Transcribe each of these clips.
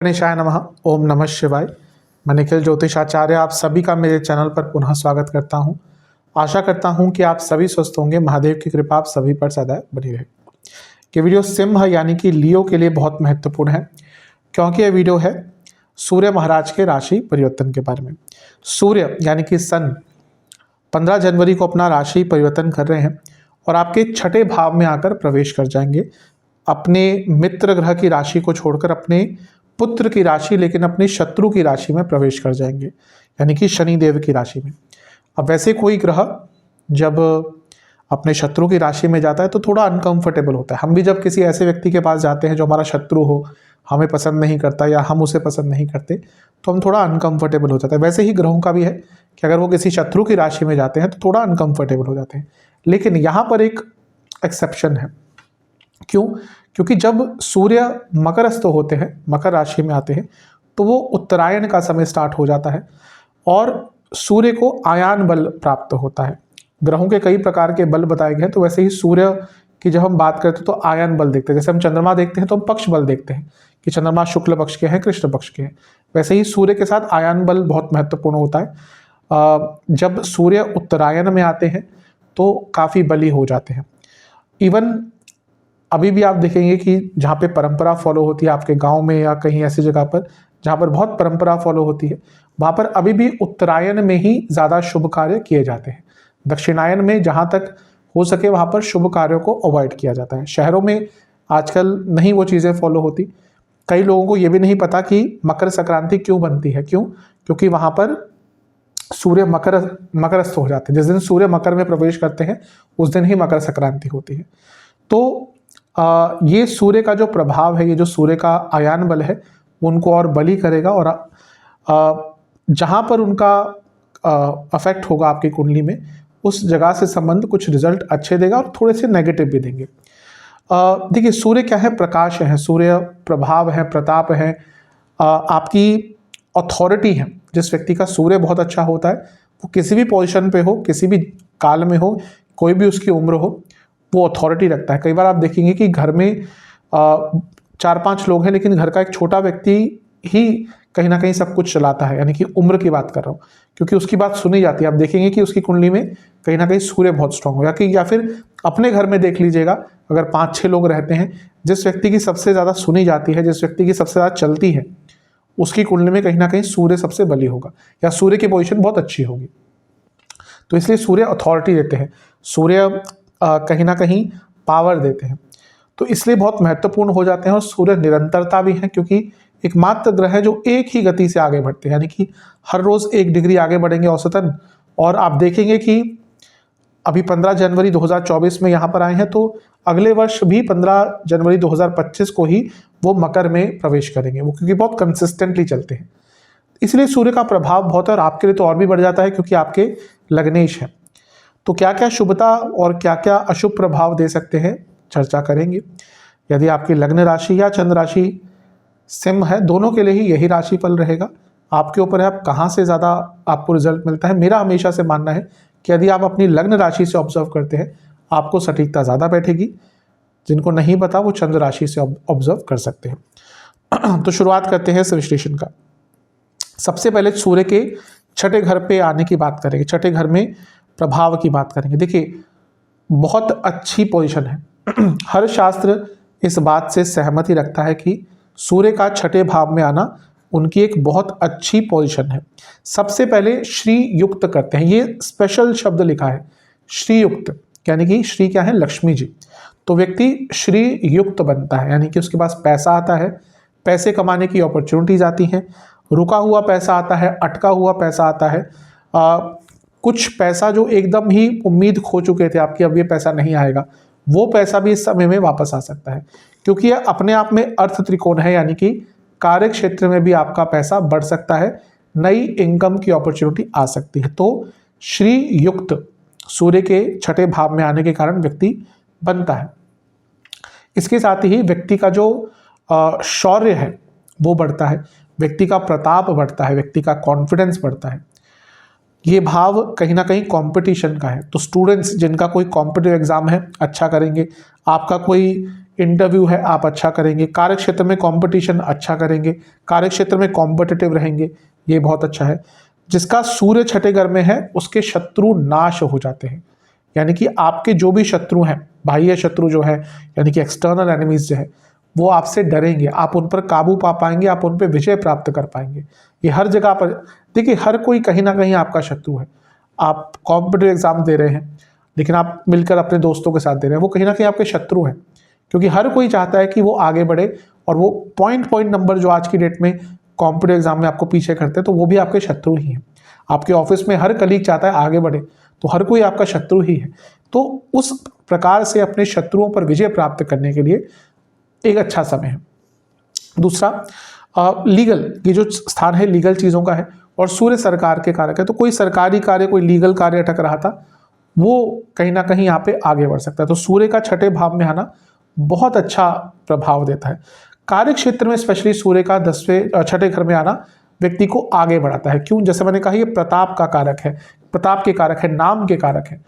गणेशाय नमः। ओम नमः शिवाय। मैं निखिल ज्योतिषाचार्य आप सभी का मेरे चैनल पर पुनः स्वागत करता हूं। आशा करता हूं कि आप सभी स्वस्थ होंगे। महादेव की कृपा आप सभी पर सदैव बनी रहे। ये वीडियो सिंह यानी कि लियो के लिए बहुत महत्वपूर्ण है, क्योंकि यह वीडियो है सूर्य महाराज के राशि परिवर्तन के बारे में। सूर्य यानी कि सन 15 जनवरी को अपना राशि परिवर्तन कर रहे हैं और आपके छठे भाव में आकर प्रवेश कर जाएंगे। अपने मित्र ग्रह की राशि को छोड़कर अपने पुत्र की राशि, लेकिन अपने शत्रु की राशि में प्रवेश कर जाएंगे, यानी कि शनि देव की राशि में। अब वैसे कोई ग्रह जब अपने शत्रु की राशि में जाता है तो थोड़ा अनकंफर्टेबल होता है। हम भी जब किसी ऐसे व्यक्ति के पास जाते हैं जो हमारा शत्रु हो, हमें पसंद नहीं करता या हम उसे पसंद नहीं करते, तो हम थोड़ा अनकंफर्टेबल हो जाते हैं। वैसे ही ग्रहों का भी है कि अगर वो किसी शत्रु की राशि में जाते हैं तो थोड़ा अनकंफर्टेबल हो जाते हैं। लेकिन यहाँ पर एक एक्सेप्शन है। क्यों? क्योंकि जब सूर्य मकरस्थ होते हैं, मकर राशि में आते हैं, तो वो उत्तरायण का समय स्टार्ट हो जाता है और सूर्य को आयान बल प्राप्त होता है। ग्रहों के कई प्रकार के बल बताए गए हैं, तो वैसे ही सूर्य की जब हम बात करते हैं तो आयान बल देखते हैं। जैसे हम चंद्रमा देखते हैं तो हम पक्ष बल देखते हैं कि चंद्रमा शुक्ल पक्ष के हैं, कृष्ण पक्ष के हैं। वैसे ही सूर्य के साथ आयान बल बहुत महत्वपूर्ण होता है। जब सूर्य उत्तरायण में आते हैं तो काफ़ी बली हो जाते हैं। इवन अभी भी आप देखेंगे कि जहाँ पे परंपरा फॉलो होती है आपके गांव में या कहीं ऐसी जगह पर जहाँ पर बहुत परंपरा फॉलो होती है, वहाँ पर अभी भी उत्तरायण में ही ज़्यादा शुभ कार्य किए जाते हैं। दक्षिणायन में जहाँ तक हो सके वहाँ पर शुभ कार्यों को अवॉइड किया जाता है। शहरों में आजकल नहीं वो चीज़ें फॉलो होती। कई लोगों को ये भी नहीं पता कि मकर संक्रांति क्यों बनती है। क्यों? क्योंकि वहाँ पर सूर्य मकरस्थ हो जाते हैं। जिस दिन सूर्य मकर में प्रवेश करते हैं उस दिन ही मकर संक्रांति होती है। तो ये सूर्य का जो प्रभाव है, ये जो सूर्य का आयान बल है, उनको और बली करेगा और जहाँ पर उनका अफेक्ट होगा आपकी कुंडली में, उस जगह से संबंध कुछ रिजल्ट अच्छे देगा और थोड़े से नेगेटिव भी देंगे। देखिए, सूर्य क्या है? प्रकाश है, सूर्य प्रभाव है, प्रताप है, आपकी अथॉरिटी है। जिस व्यक्ति का सूर्य बहुत अच्छा होता है वो किसी भी पोजीशन पे हो, किसी भी काल में हो, कोई भी उसकी उम्र हो, वो अथॉरिटी रखता है। कई बार आप देखेंगे कि घर में 4-5 लोग हैं लेकिन घर का एक छोटा व्यक्ति ही कहीं ना कहीं सब कुछ चलाता है, यानी कि उम्र की बात कर रहा हूँ, क्योंकि उसकी बात सुनी जाती है। आप देखेंगे कि उसकी कुंडली में कहीं ना कहीं सूर्य बहुत स्ट्रांग हो, या फिर अपने घर में देख लीजिएगा, अगर 5-6 लोग रहते हैं, जिस व्यक्ति की सबसे ज़्यादा सुनी जाती है, जिस व्यक्ति की सबसे ज़्यादा चलती है, उसकी कुंडली में कहीं ना कहीं सूर्य सबसे बली होगा या सूर्य की पोजीशन बहुत अच्छी होगी। तो इसलिए सूर्य अथॉरिटी देते हैं, सूर्य कहीं ना कहीं पावर देते हैं, तो इसलिए बहुत महत्वपूर्ण हो जाते हैं। और सूर्य निरंतरता भी है, क्योंकि एकमात्र ग्रह है जो एक ही गति से आगे बढ़ते हैं, यानी कि हर रोज 1 डिग्री आगे बढ़ेंगे औसतन। और आप देखेंगे कि अभी 15 जनवरी 2024 में यहाँ पर आए हैं, तो अगले वर्ष भी 15 जनवरी 2025 को ही वो मकर में प्रवेश करेंगे, वो क्योंकि बहुत कंसिस्टेंटली चलते हैं। इसलिए सूर्य का प्रभाव बहुत है और आपके लिए तो और भी बढ़ जाता है, क्योंकि आपके लग्नेश है। तो क्या क्या शुभता और क्या क्या अशुभ प्रभाव दे सकते हैं, चर्चा करेंगे। यदि आपकी लग्न राशि या चंद्र राशि सिंह है, दोनों के लिए ही यही राशिफल रहेगा। आपके ऊपर है आप कहाँ से ज़्यादा आपको रिजल्ट मिलता है। मेरा हमेशा से मानना है कि यदि आप अपनी लग्न राशि से ऑब्जर्व करते हैं आपको सटीकता ज़्यादा बैठेगी। जिनको नहीं पता वो चंद्र राशि से ऑब्जर्व कर सकते हैं। तो शुरुआत करते हैं इस विश्लेषण का। सबसे पहले सूर्य के छठे घर पे आने की बात करेंगे, छठे घर में प्रभाव की बात करेंगे। देखिए, बहुत अच्छी पोजीशन है। हर शास्त्र इस बात से सहमति रखता है कि सूर्य का छठे भाव में आना उनकी एक बहुत अच्छी पोजीशन है। सबसे पहले श्री युक्त करते हैं, ये स्पेशल शब्द लिखा है श्री युक्त, यानी कि श्री क्या है? लक्ष्मी जी। तो व्यक्ति श्री युक्त बनता है, यानी कि उसके पास पैसा आता है, पैसे कमाने की अपॉर्चुनिटीज आती हैं, रुका हुआ पैसा आता है, अटका हुआ पैसा आता है, कुछ पैसा जो एकदम ही उम्मीद खो चुके थे आपकी, अब ये पैसा नहीं आएगा, वो पैसा भी इस समय में वापस आ सकता है, क्योंकि यह अपने आप में अर्थ त्रिकोण है, यानी कि कार्य क्षेत्र में भी आपका पैसा बढ़ सकता है, नई इनकम की अपॉर्चुनिटी आ सकती है। तो श्री युक्त सूर्य के छठे भाव में आने के कारण व्यक्ति बनता है। इसके साथ ही व्यक्ति का जो शौर्य है वो बढ़ता है, व्यक्ति का प्रताप बढ़ता है, व्यक्ति का कॉन्फिडेंस बढ़ता है। ये भाव कहीं ना कहीं कंपटीशन का है, तो स्टूडेंट्स जिनका कोई कॉम्पिटिटिव एग्जाम है अच्छा करेंगे, आपका कोई इंटरव्यू है आप अच्छा करेंगे, कार्य क्षेत्र में कंपटीशन अच्छा करेंगे, कार्य क्षेत्र में कॉम्पिटिटिव रहेंगे, ये बहुत अच्छा है। जिसका सूर्य छठे घर में है उसके शत्रु नाश हो जाते हैं, यानी कि आपके जो भी शत्रु हैं, बाह्य शत्रु जो है यानी कि एक्सटर्नल एनिमीज जो है, वो आपसे डरेंगे, आप उन पर काबू पा पाएंगे, आप उन पर विजय प्राप्त कर पाएंगे। ये हर जगह पर देखिए, हर कोई कहीं ना कहीं आपका शत्रु है। आप कॉम्पिटिटिव एग्जाम दे रहे हैं लेकिन आप मिलकर अपने दोस्तों के साथ दे रहे हैं, वो कहीं ना कहीं आपके शत्रु हैं, क्योंकि हर कोई चाहता है कि वो आगे बढ़े, और वो पॉइंट नंबर जो आज की डेट में कॉम्पिटिटिव एग्जाम में आपको पीछे करते हैं, तो वो भी आपके शत्रु ही हैं। आपके ऑफिस में हर कलीग चाहता है आगे बढ़े, तो हर कोई आपका शत्रु ही है। तो उस प्रकार से अपने शत्रुओं पर विजय प्राप्त करने के लिए एक अच्छा समय है। दूसरा लीगल, ये जो स्थान है लीगल चीज़ों का है, और सूर्य सरकार के कारक है, तो कोई सरकारी कार्य, कोई लीगल कार्य अटक रहा था, वो कहीं ना कहीं यहाँ पे आगे बढ़ सकता है। तो सूर्य का छठे भाव में आना बहुत अच्छा प्रभाव देता है। कार्य क्षेत्र में स्पेशली सूर्य का छठे घर में आना व्यक्ति को आगे बढ़ाता है। क्यों? जैसे मैंने कहा, ये प्रताप का कारक है, प्रताप के कारक है, नाम के कारक है,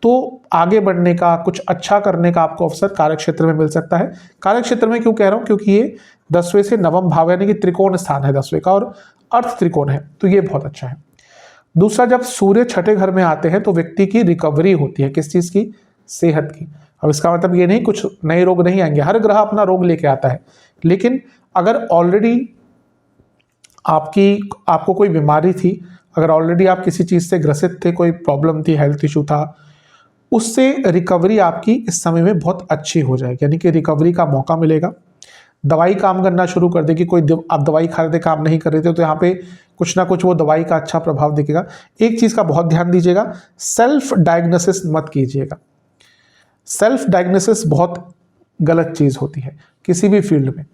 तो आगे बढ़ने का, कुछ अच्छा करने का आपको अवसर कार्य क्षेत्र में मिल सकता है। कार्य क्षेत्र में क्यों कह रहा हूँ? क्योंकि ये 10वें से नवम भाव यानी कि त्रिकोण स्थान है 10वें का, और अर्थ त्रिकोण है, तो ये बहुत अच्छा है। दूसरा, जब सूर्य छठे घर में आते हैं तो व्यक्ति की रिकवरी होती है। किस चीज़ की? सेहत की। अब इसका मतलब ये नहीं कुछ नए रोग नहीं आएंगे, हर ग्रह अपना रोग लेके आता है, लेकिन अगर ऑलरेडी आपको कोई बीमारी थी, अगर ऑलरेडी आप किसी चीज़ से ग्रसित थे, कोई प्रॉब्लम थी, हेल्थ इशू था, उससे रिकवरी आपकी इस समय में बहुत अच्छी हो जाएगी, यानी कि रिकवरी का मौका मिलेगा। दवाई काम करना शुरू कर देगी, आप दवाई खा रहे थे काम नहीं कर रहे थे, तो यहाँ पे कुछ ना कुछ वो दवाई का अच्छा प्रभाव दिखेगा। एक चीज़ का बहुत ध्यान दीजिएगा, सेल्फ डायग्नोसिस मत कीजिएगा। सेल्फ डायग्नोसिस बहुत गलत चीज़ होती है किसी भी फील्ड में।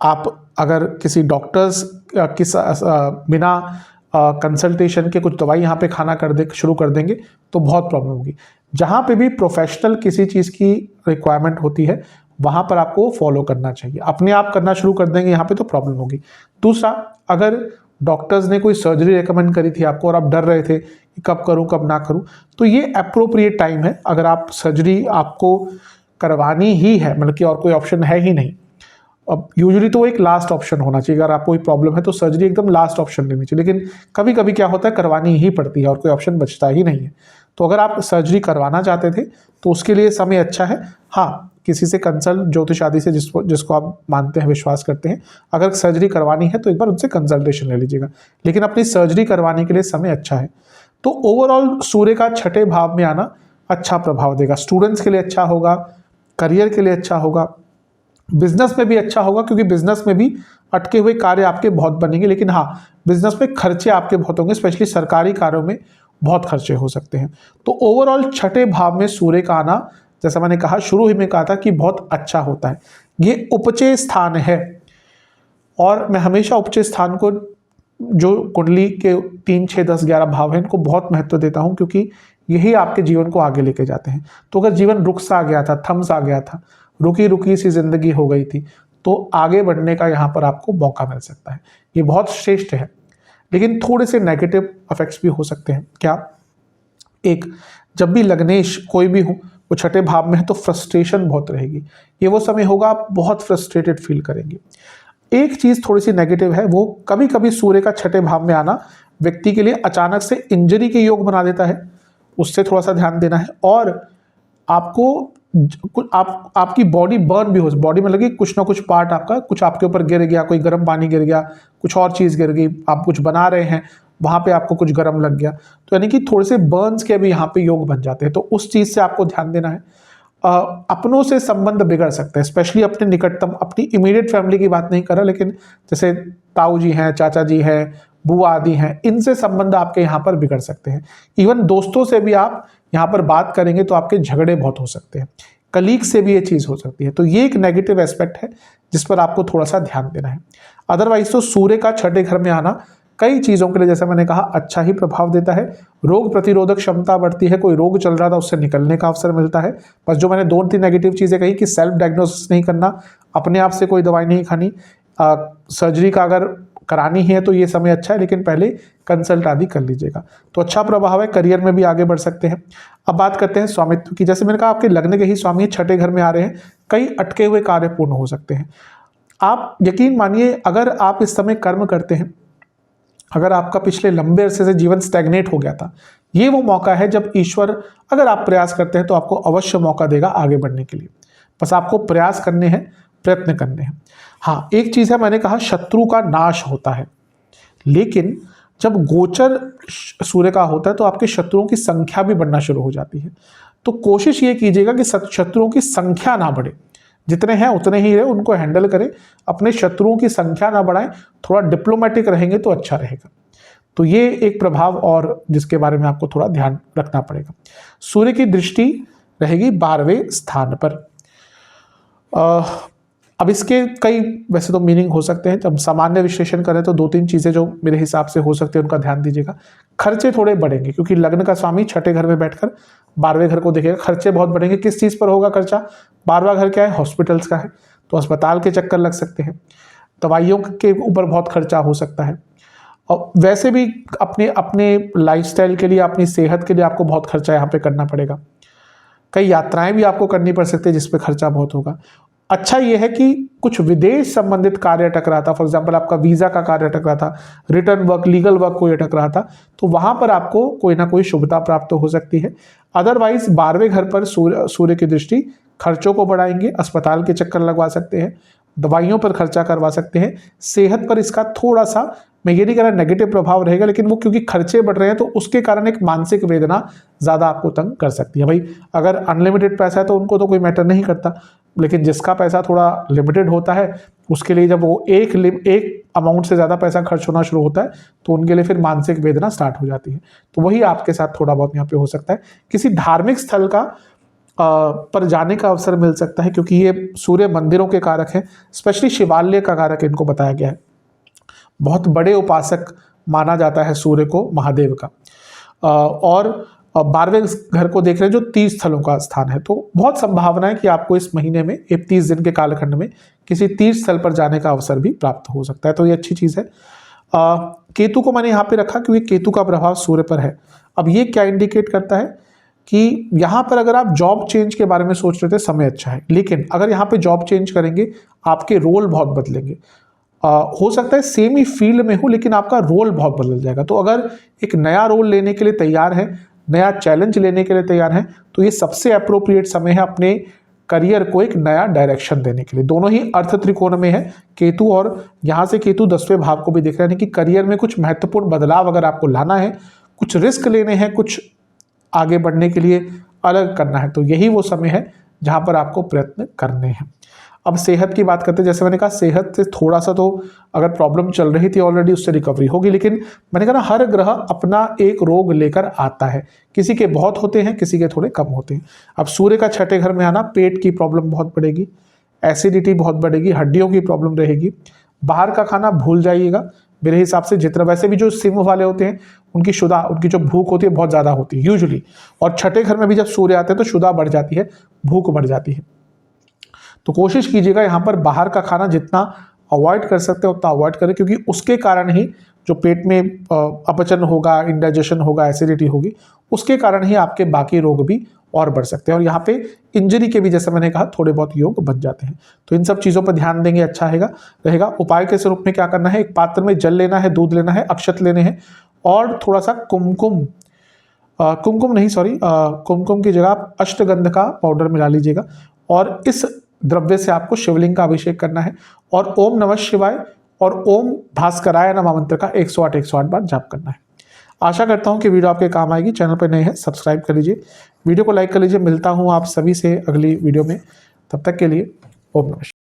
आप अगर किसी डॉक्टर्स बिना कंसल्टेशन के कुछ दवाई यहाँ पे खाना शुरू कर देंगे तो बहुत प्रॉब्लम होगी। जहाँ पे भी प्रोफेशनल किसी चीज़ की रिक्वायरमेंट होती है वहाँ पर आपको फॉलो करना चाहिए। अपने आप करना शुरू कर देंगे यहाँ पे तो प्रॉब्लम होगी। दूसरा, अगर डॉक्टर्स ने कोई सर्जरी रेकमेंड करी थी आपको और आप डर रहे थे कि कब करूँ कब ना करूँ, तो ये अप्रोप्रिएट टाइम है। अगर आप सर्जरी आपको करवानी ही है, मतलब कि और कोई ऑप्शन है ही नहीं, अब यूजुअली तो एक लास्ट ऑप्शन होना चाहिए। अगर आपको कोई प्रॉब्लम है तो सर्जरी एकदम लास्ट ऑप्शन लेनी चाहिए, लेकिन कभी कभी क्या होता है करवानी ही पड़ती है और कोई ऑप्शन बचता ही नहीं है। तो अगर आप सर्जरी करवाना चाहते थे तो उसके लिए समय अच्छा है। हाँ, किसी से कंसल्ट, ज्योतिष आदि से जिसको आप मानते हैं, विश्वास करते हैं, अगर सर्जरी करवानी है तो एक बार उनसे कंसल्टेशन ले लीजिएगा, लेकिन अपनी सर्जरी करवाने के लिए समय अच्छा है। तो ओवरऑल सूर्य का छठे भाव में आना अच्छा प्रभाव देगा। स्टूडेंट्स के लिए अच्छा होगा, करियर के लिए अच्छा होगा, बिजनेस में भी अच्छा होगा, क्योंकि बिजनेस में भी अटके हुए कार्य आपके बहुत बनेंगे, लेकिन हाँ, बिजनेस में खर्चे आपके बहुत होंगे, स्पेशली सरकारी कार्यों में बहुत खर्चे हो सकते हैं। तो ओवरऑल छठे भाव में सूर्य का आना, जैसा मैंने कहा शुरू ही में कहा था कि बहुत अच्छा होता है। ये उपचय स्थान है, और मैं हमेशा उपचय स्थान को, जो कुंडली के 3, 6, 10, 11 भाव हैं, इनको बहुत महत्व देता हूं, क्योंकि यही आपके जीवन को आगे लेके जाते हैं। तो अगर जीवन रुक सा गया था, थम सा गया था, रुकी रुकी सी जिंदगी हो गई थी, तो आगे बढ़ने का यहाँ पर आपको मौका मिल सकता है। ये बहुत श्रेष्ठ है, लेकिन थोड़े से नेगेटिव इफेक्ट्स भी हो सकते हैं। क्या? एक, जब भी लग्नेश कोई भी हो वो छठे भाव में है तो फ्रस्ट्रेशन बहुत रहेगी। ये वो समय होगा आप बहुत फ्रस्ट्रेटेड फील करेंगे। एक चीज़ थोड़ी सी नेगेटिव है, वो कभी कभी सूर्य का छठे भाव में आना व्यक्ति के लिए अचानक से इंजरी के योग बना देता है, उससे थोड़ा सा ध्यान देना है। और आपको आपकी बॉडी बर्न भी हो, बॉडी में लगे कुछ ना कुछ पार्ट आपका, कुछ आपके ऊपर गिर गया, कोई गर्म पानी गिर गया, कुछ और चीज़ गिर गई, आप कुछ बना रहे हैं वहाँ पे आपको कुछ गर्म लग गया, तो यानी कि थोड़े से बर्न्स के भी यहाँ पे योग बन जाते हैं। तो उस चीज़ से आपको ध्यान देना है। अपनों से संबंध बिगड़ सकते हैं, स्पेशली अपने निकटतम, अपनी इमीडिएट फैमिली की बात नहीं कर रहा, लेकिन जैसे ताऊ जी हैं, चाचा जी हैं, बुआ आदि हैं, इनसे संबंध आपके यहाँ पर बिगड़ सकते हैं। इवन दोस्तों से भी आप यहाँ पर बात करेंगे तो आपके झगड़े बहुत हो सकते हैं, कलीग से भी ये चीज़ हो सकती है। तो ये एक नेगेटिव एस्पेक्ट है जिस पर आपको थोड़ा सा ध्यान देना है। अदरवाइज तो सूर्य का छठे घर में आना कई चीज़ों के लिए, जैसे मैंने कहा, अच्छा ही प्रभाव देता है। रोग प्रतिरोधक क्षमता बढ़ती है, कोई रोग चल रहा था उससे निकलने का अवसर मिलता है। बस जो मैंने 2-3 नेगेटिव चीज़ें कही कि सेल्फ डायग्नोसिस नहीं करना, अपने आप से कोई दवाई नहीं खानी, सर्जरी का अगर करानी है तो ये समय अच्छा है, लेकिन पहले कंसल्ट आदि कर लीजिएगा। तो अच्छा प्रभाव है, करियर में भी आगे बढ़ सकते हैं। अब बात करते हैं स्वामित्व की। जैसे मैंने कहा, आपके लग्न के ही स्वामी छठे घर में आ रहे हैं, कई अटके हुए कार्य पूर्ण हो सकते हैं। आप यकीन मानिए, अगर आप इस समय कर्म करते हैं, अगर आपका पिछले लंबे अरसे से जीवन स्टैग्नेट हो गया था, ये वो मौका है जब ईश्वर, अगर आप प्रयास करते हैं तो आपको अवश्य मौका देगा आगे बढ़ने के लिए। बस आपको प्रयास करने हैं, प्रयत्न करने हैं। हाँ, एक चीज है, मैंने कहा शत्रु का नाश होता है, लेकिन जब गोचर सूर्य का होता है तो आपके शत्रुओं की संख्या भी बढ़ना शुरू हो जाती है। तो कोशिश ये कीजिएगा कि शत्रुओं की संख्या ना बढ़े, जितने हैं उतने ही रहे, उनको हैंडल करें, अपने शत्रुओं की संख्या ना बढ़ाएं, थोड़ा डिप्लोमेटिक रहेंगे तो अच्छा रहेगा। तो ये एक प्रभाव और जिसके बारे में आपको थोड़ा ध्यान रखना पड़ेगा। सूर्य की दृष्टि रहेगी 12वें स्थान पर। अब इसके कई वैसे तो मीनिंग हो सकते हैं। जब सामान्य विश्लेषण करें तो 2-3 चीज़ें जो मेरे हिसाब से हो सकती है उनका ध्यान दीजिएगा। खर्चे थोड़े बढ़ेंगे, क्योंकि लग्न का स्वामी छठे घर में बैठकर 12वें घर को देखेगा, खर्चे बहुत बढ़ेंगे। किस चीज़ पर होगा खर्चा? 12वां घर क्या है? हॉस्पिटल्स का है, तो अस्पताल के चक्कर लग सकते हैं, दवाइयों के ऊपर बहुत खर्चा हो सकता है, और वैसे भी अपने अपने लाइफस्टाइल के लिए, अपनी सेहत के लिए आपको बहुत खर्चा यहाँ पे करना पड़ेगा। कई यात्राएं भी आपको करनी पड़ सकती है जिस पे खर्चा बहुत होगा। अच्छा ये है कि कुछ विदेश संबंधित कार्य अटक रहा था, फॉर एग्जांपल आपका वीज़ा का कार्य अटक रहा था, रिटर्न वर्क, लीगल वर्क कोई अटक रहा था, तो वहाँ पर आपको कोई ना कोई शुभता प्राप्त हो सकती है। अदरवाइज 12वें घर पर सूर्य की दृष्टि खर्चों को बढ़ाएंगे, अस्पताल के चक्कर लगवा सकते हैं, दवाइयों पर खर्चा करवा सकते हैं। सेहत पर इसका थोड़ा सा, मैं ये नहीं कह रहा नेगेटिव प्रभाव रहेगा, लेकिन वो क्योंकि खर्चे बढ़ रहे हैं तो उसके कारण एक मानसिक वेदना ज़्यादा आपको तंग कर सकती है। भाई अगर अनलिमिटेड पैसा है तो उनको तो कोई मैटर नहीं करता, लेकिन जिसका पैसा थोड़ा लिमिटेड होता है उसके लिए जब वो एक अमाउंट से ज़्यादा पैसा खर्च होना शुरू होता है तो उनके लिए फिर मानसिक वेदना स्टार्ट हो जाती है। तो वही आपके साथ थोड़ा बहुत यहाँ पे हो सकता है। किसी धार्मिक स्थल का पर जाने का अवसर मिल सकता है, क्योंकि ये सूर्य मंदिरों के कारक हैं, स्पेशली शिवालय का कारक इनको बताया गया है। बहुत बड़े उपासक माना जाता है सूर्य को, महादेव का। और 12वें घर को देख रहे हैं जो तीर्थ स्थलों का स्थान है, तो बहुत संभावना है कि आपको इस महीने में 31 दिन के कालखंड में किसी तीर्थ स्थल पर जाने का अवसर भी प्राप्त हो सकता है, तो ये अच्छी चीज़ है। केतु को मैंने यहाँ पे रखा क्योंकि केतु का प्रभाव सूर्य पर है। अब ये क्या इंडिकेट करता है कि यहाँ पर अगर आप जॉब चेंज के बारे में सोच रहे थे, समय अच्छा है, लेकिन अगर यहाँ पे जॉब चेंज करेंगे आपके रोल बहुत बदलेंगे। हो सकता है सेम ही फील्ड में हो, लेकिन आपका रोल बहुत बदल जाएगा। तो अगर एक नया रोल लेने के लिए तैयार है, नया चैलेंज लेने के लिए तैयार है, तो ये सबसे अप्रोप्रिएट समय है अपने करियर को एक नया डायरेक्शन देने के लिए। दोनों ही अर्थ त्रिकोण में है केतु, और यहाँ से केतु 10वें भाव को भी देख रहे हैं कि करियर में कुछ महत्वपूर्ण बदलाव अगर आपको लाना है, कुछ रिस्क लेने हैं, कुछ आगे बढ़ने के लिए अलग करना है, तो यही वो समय है जहाँ पर आपको प्रयत्न करने हैं। अब सेहत की बात करते हैं। जैसे मैंने कहा, सेहत से थोड़ा सा तो अगर प्रॉब्लम चल रही थी ऑलरेडी, उससे रिकवरी होगी, लेकिन मैंने कहा ना, हर ग्रह अपना एक रोग लेकर आता है। किसी के बहुत होते हैं, किसी के थोड़े कम होते हैं। अब सूर्य का छठे घर में आना, पेट की प्रॉब्लम बहुत बढ़ेगी, एसिडिटी बहुत बढ़ेगी, हड्डियों की प्रॉब्लम रहेगी। बाहर का खाना भूल जाइएगा मेरे हिसाब से। जितना वैसे भी जो सिंह वाले होते हैं उनकी जो भूख होती है बहुत ज़्यादा होती है यूजुअली, और छठे घर में भी जब सूर्य आते हैं तो क्षुधा बढ़ जाती है, भूख बढ़ जाती है। तो कोशिश कीजिएगा यहाँ पर बाहर का खाना जितना अवॉइड कर सकते हैं उतना अवॉइड करें, क्योंकि उसके कारण ही जो पेट में अपचन होगा, इंडाइजेशन होगा, एसिडिटी होगी, उसके कारण ही आपके बाकी रोग भी और बढ़ सकते हैं। और यहाँ पे इंजरी के भी, जैसे मैंने कहा, थोड़े बहुत योग बन जाते हैं। तो इन सब चीज़ों पर ध्यान देंगे, अच्छा रहेगा। उपाय के स्वरूप में क्या करना है? एक पात्र में जल लेना है, दूध लेना है, अक्षत लेने हैं, और थोड़ा सा कुमकुम की जगह आप अष्टगंध का पाउडर मिला लीजिएगा, और इस द्रव्य से आपको शिवलिंग का अभिषेक करना है, और ओम नमः शिवाय और ओम भास्कराय नमः मंत्र का 108 बार जाप करना है। आशा करता हूं कि वीडियो आपके काम आएगी। चैनल पर नए हैं, सब्सक्राइब कर लीजिए, वीडियो को लाइक कर लीजिए। मिलता हूं आप सभी से अगली वीडियो में, तब तक के लिए ओम नमः शिवाय।